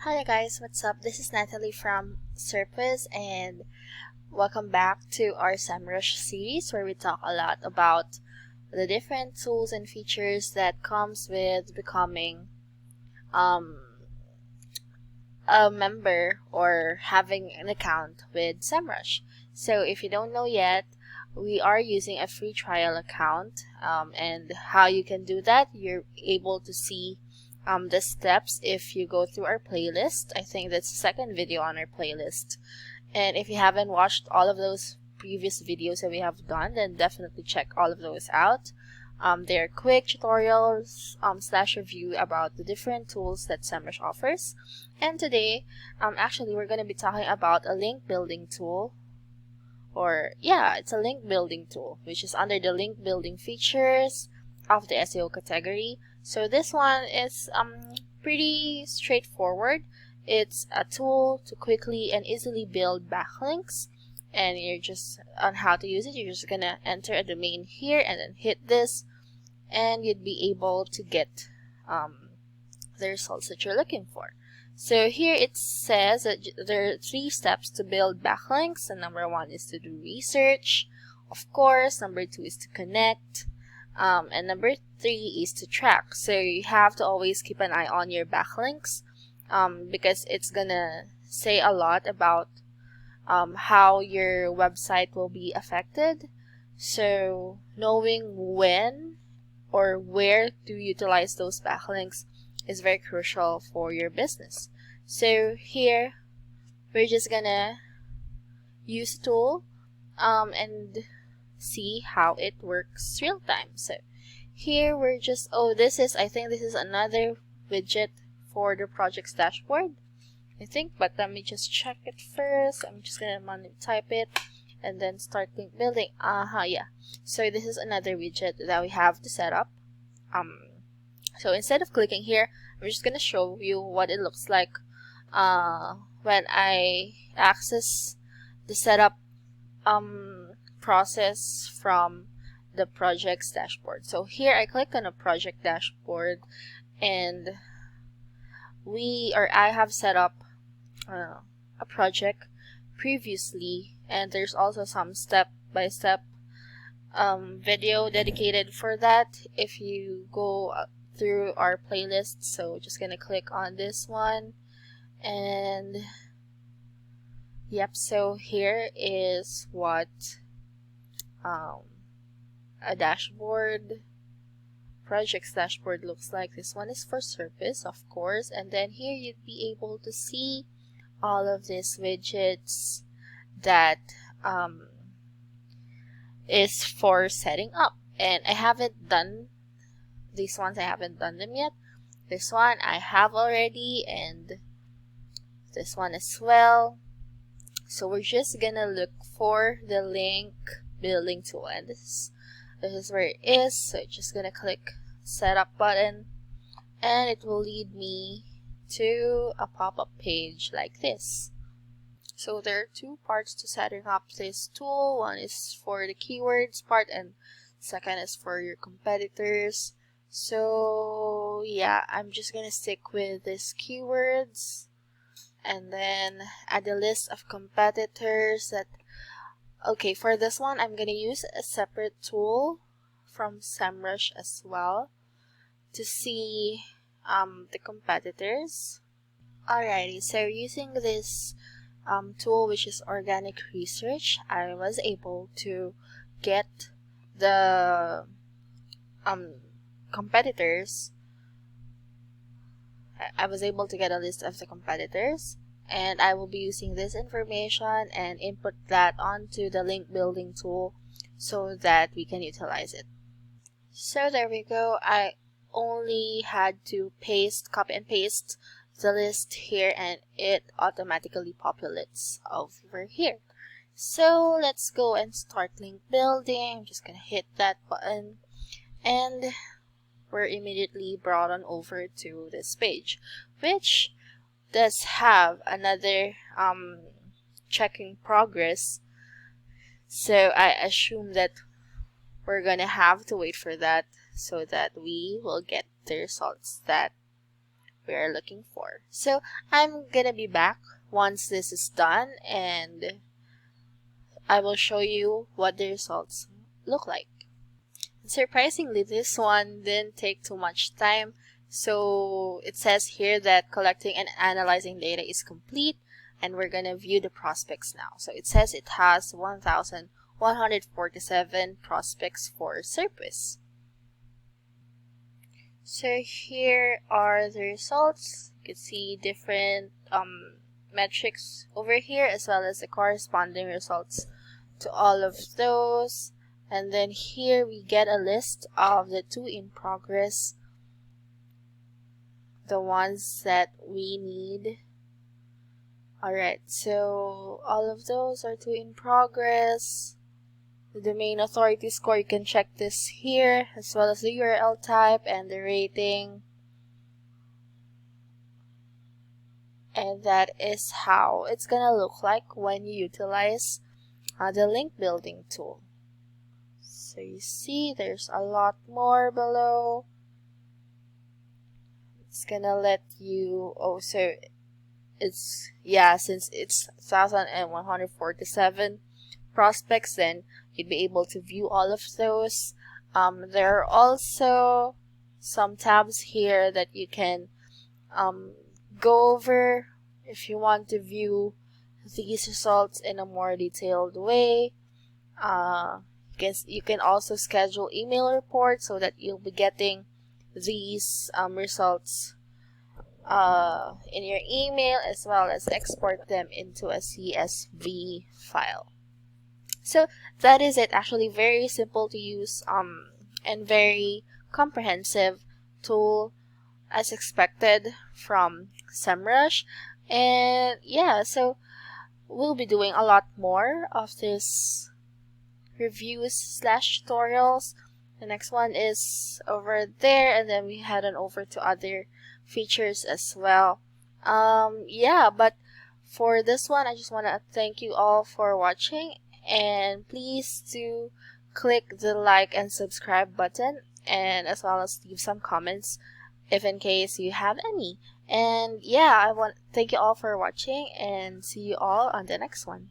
Hi guys, what's up? This is Natalie from Serpwizz and welcome back to our SEMRUSH series where we talk a lot about the different tools and features that comes with becoming a member or having an account with SEMRUSH. So if you don't know yet, we are using a free trial account and how you can do that, you're able to see the steps if you go through our playlist. I think that's the second video on our playlist. And if you haven't watched all of those previous videos that we have done, then definitely check all of those out. They're quick tutorials / review about the different tools that SEMRUSH offers. And today, actually, we're going to be talking about a link building tool. It's a link building tool, which is under the link building features of the SEO category. So this one is pretty straightforward. It's a tool to quickly and easily build backlinks, and you're just on how to use it. You're just gonna enter a domain here and then hit this, and you'd be able to get the results that you're looking for. So here it says that there are 3 steps to build backlinks, and number 1 is to do research, of course. Number 2 is to connect. And number 3 is to track. So you have to always keep an eye on your backlinks because it's gonna say a lot about how your website will be affected. So knowing when or where to utilize those backlinks is very crucial for your business. So here we're just gonna use the tool and see how it works real time. So here we're just, I think this is another widget for the project's dashboard, I think, but let me just check it first. I'm just gonna manually type it and then start link building. Yeah. So this is another widget that we have to set up. So instead of clicking here, I'm just gonna show you what it looks like when I access the setup process from the project's dashboard. So here I click on a project dashboard, and I have set up a project previously, and there's also some step-by-step video dedicated for that if you go through our playlist. So just gonna click on this one, and yep, so here is what a project's dashboard looks like. This one is for Serpwizz, of course, and then here you'd be able to see all of these widgets that is for setting up. And I haven't done these ones, I haven't done them yet. This one I have already, and this one as well. So we're just gonna look for the link building tool, and this is where it is. So just gonna click setup button, and it will lead me to a pop-up page like this. So there are 2 parts to setting up this tool. One is for the keywords part, and second is for your competitors. So yeah, I'm just gonna stick with this keywords and then add a list of competitors that. Okay, for this one, I'm going to use a separate tool from SEMRUSH as well to see the competitors. Alrighty, so using this tool, which is organic research, I was able to get the competitors. I was able to get a list of the competitors, and I will be using this information and input that onto the link building tool so that we can utilize it. So there we go. I only had to copy and paste the list here, and it automatically populates over here. So let's go and start link building. I'm just gonna hit that button, and we're immediately brought on over to this page, which does have another checking progress. So I assume that we're gonna have to wait for that so that we will get the results that we are looking for. So I'm gonna be back once this is done, and I will show you what the results look like. Surprisingly, this one didn't take too much time. So it says here that collecting and analyzing data is complete, and we're gonna view the prospects now. So it says it has 1,147 prospects for Serpwizz. So here are the results. You can see different metrics over here, as well as the corresponding results to all of those. And then here we get a list of the 2 in progress, the ones that we need. Alright, so all of those are 2 in progress. The domain authority score, you can check this here, as well as the URL type and the rating. And that is how it's gonna look like when you utilize the link building tool. So you see there's a lot more below. It's gonna let you, so it's, since it's 1,147 prospects, then you'd be able to view all of those. There are also some tabs here that you can go over if you want to view these results in a more detailed way. You can also schedule email reports so that you'll be getting these results in your email, as well as export them into a CSV file. So that is it. Actually, very simple to use and very comprehensive tool as expected from SEMRUSH. And yeah, so we'll be doing a lot more of this reviews / tutorials. The next one is over there, and then we head on over to other features as well. But for this one, I just want to thank you all for watching, and please do click the like and subscribe button, and as well as leave some comments if in case you have any. And yeah, I want to thank you all for watching, and see you all on the next one.